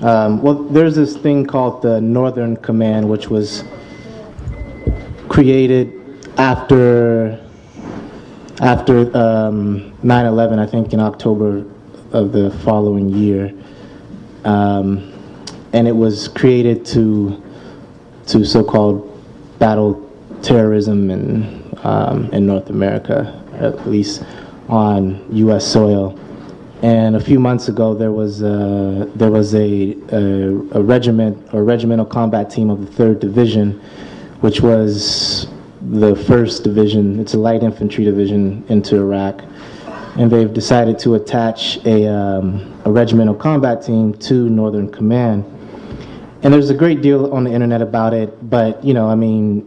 Well, there's this thing called the Northern Command, which was created after 9/11, I think in October of the following year, and it was created to so-called battle terrorism in North America, at least on U.S. soil. And a few months ago, there was a regiment or regimental combat team of the 3rd Division, which was the 1st Division. It's a light infantry division into Iraq, and they've decided to attach a regimental combat team to Northern Command. And there's a great deal on the internet about it, but I mean,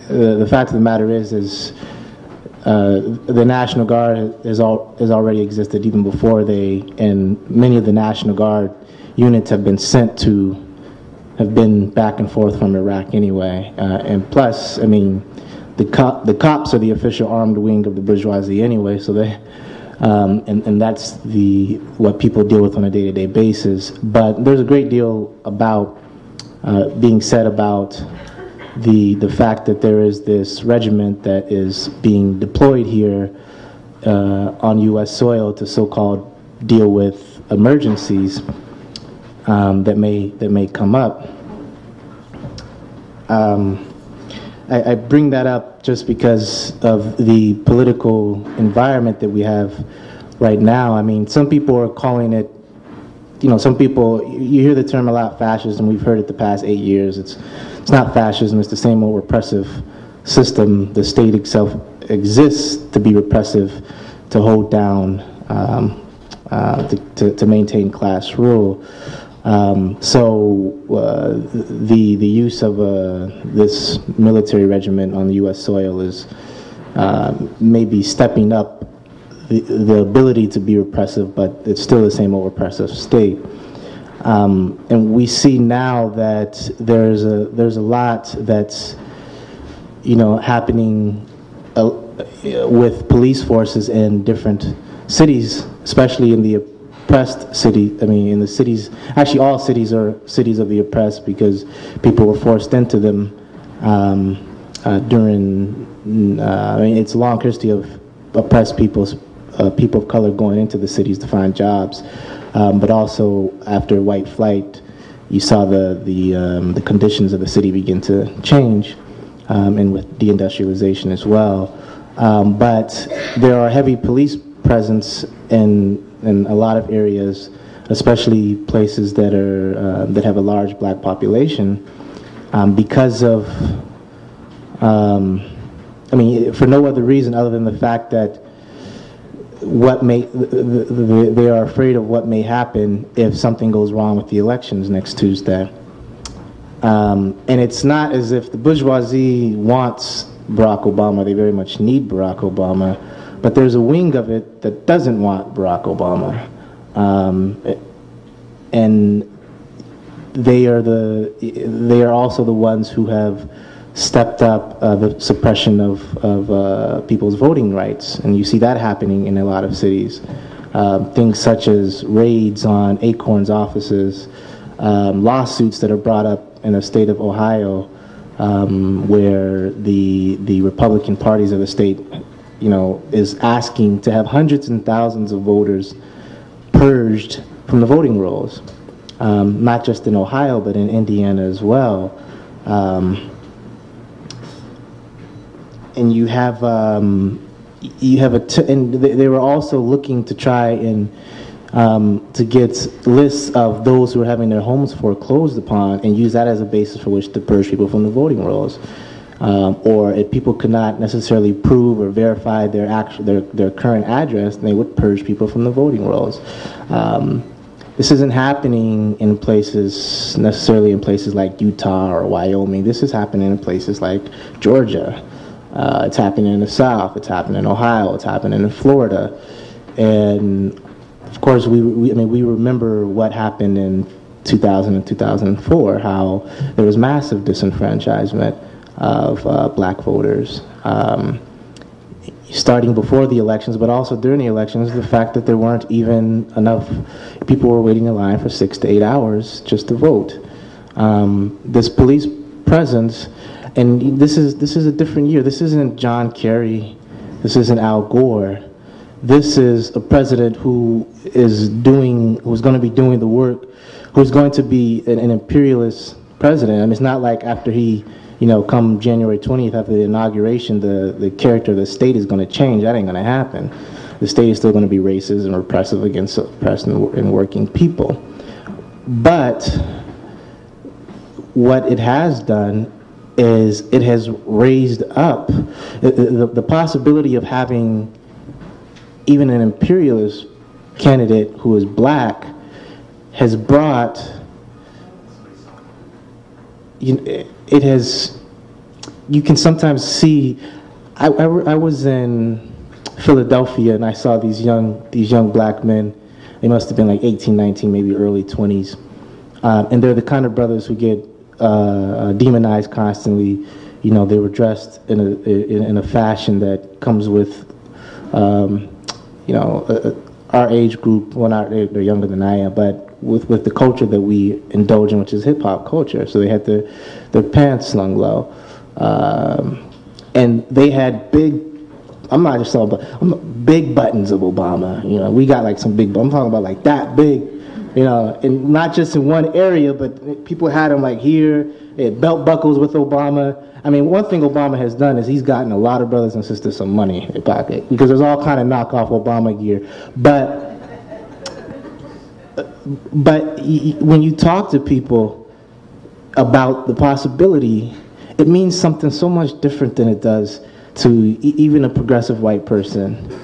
the fact of the matter is the National Guard has already existed even before and many of the National Guard units have been back and forth from Iraq anyway. And plus, I mean, the cops are the official armed wing of the bourgeoisie anyway, so they, and that's what people deal with on a day-to-day basis. But there's a great deal about being said about the fact that there is this regiment that is being deployed here on U.S. soil to so-called deal with emergencies that may come up. I bring that up just because of the political environment that we have right now. I mean, some people are calling it, some people, you hear the term a lot, fascism. We've heard it the past 8 years. It's not fascism. It's the same old repressive system. The state itself exists to be repressive, to hold down, to maintain class rule. So the use of this military regiment on the U.S. soil is maybe stepping up the ability to be repressive, but it's still the same old repressive state. And we see now that there's a lot that's happening with police forces in different cities, especially in the oppressed city. I mean, in the cities, actually all cities are cities of the oppressed because people were forced into them during. I mean, it's a long history of oppressed people of color going into the cities to find jobs, but also after white flight, you saw the conditions of the city begin to change, and with deindustrialization as well. But there are heavy police presence in a lot of areas, especially places that have a large black population, because of I mean, for no other reason other than the fact that they are afraid of what may happen if something goes wrong with the elections next Tuesday. And it's not as if the bourgeoisie wants Barack Obama. They very much need Barack Obama, but there's a wing of it that doesn't want Barack Obama, and they are also the ones who have stepped up the suppression of people's voting rights, and you see that happening in a lot of cities. Things such as raids on Acorn's offices, lawsuits that are brought up in the state of Ohio, where the Republican parties of the state, is asking to have hundreds and thousands of voters purged from the voting rolls, not just in Ohio but in Indiana as well. And you have and they were also looking to try and to get lists of those who are having their homes foreclosed upon and use that as a basis for which to purge people from the voting rolls. Or if people could not necessarily prove or verify their current address, they would purge people from the voting rolls. This isn't happening necessarily in places like Utah or Wyoming. This is happening in places like Georgia. It's happening in the South. It's happening in Ohio. It's happening in Florida. And of course, we remember what happened in 2000 and 2004, how there was massive disenfranchisement of black voters. starting before the elections, but also during the elections, the fact that there weren't even enough people were waiting in line for 6 to 8 hours just to vote. This police presence, and this is a different year. This isn't John Kerry. This isn't Al Gore. This is a president who's going to be doing the work, who's going to be an imperialist president. I mean, it's not like after he, come January 20th after the inauguration, the character of the state is going to change. That ain't going to happen. The state is still going to be racist and repressive against oppressed and working people. But what it has done is it has raised up the possibility of having even an imperialist candidate who is black has brought, you can sometimes see, I was in Philadelphia and I saw these young black men. They must have been like 18, 19, maybe early 20s. And they're the kind of brothers who get demonized constantly. They were dressed in a fashion that comes with, our age group. Well, they're younger than I am, but with the culture that we indulge in, which is hip hop culture. So they had their pants slung low, and they had big. I'm not just talking about big buttons of Obama. We got like some big. I'm talking about like that big. And not just in one area, but people had them like here. They had belt buckles with Obama. I mean, one thing Obama has done is he's gotten a lot of brothers and sisters some money in their pocket, because there's all kind of knockoff Obama gear. But when you talk to people about the possibility, it means something so much different than it does to even a progressive white person.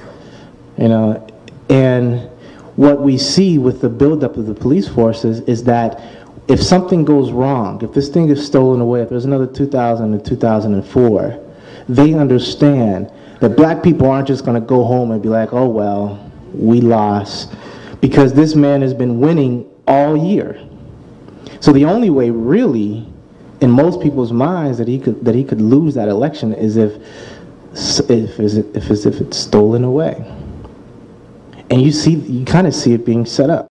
And what we see with the buildup of the police forces is that if something goes wrong, if this thing is stolen away, if there's another 2000 and 2004, they understand that black people aren't just going to go home and be like, oh, well, we lost, because this man has been winning all year. So the only way, really, in most people's minds, that he could lose that election is if it's stolen away. And you kind of see it being set up.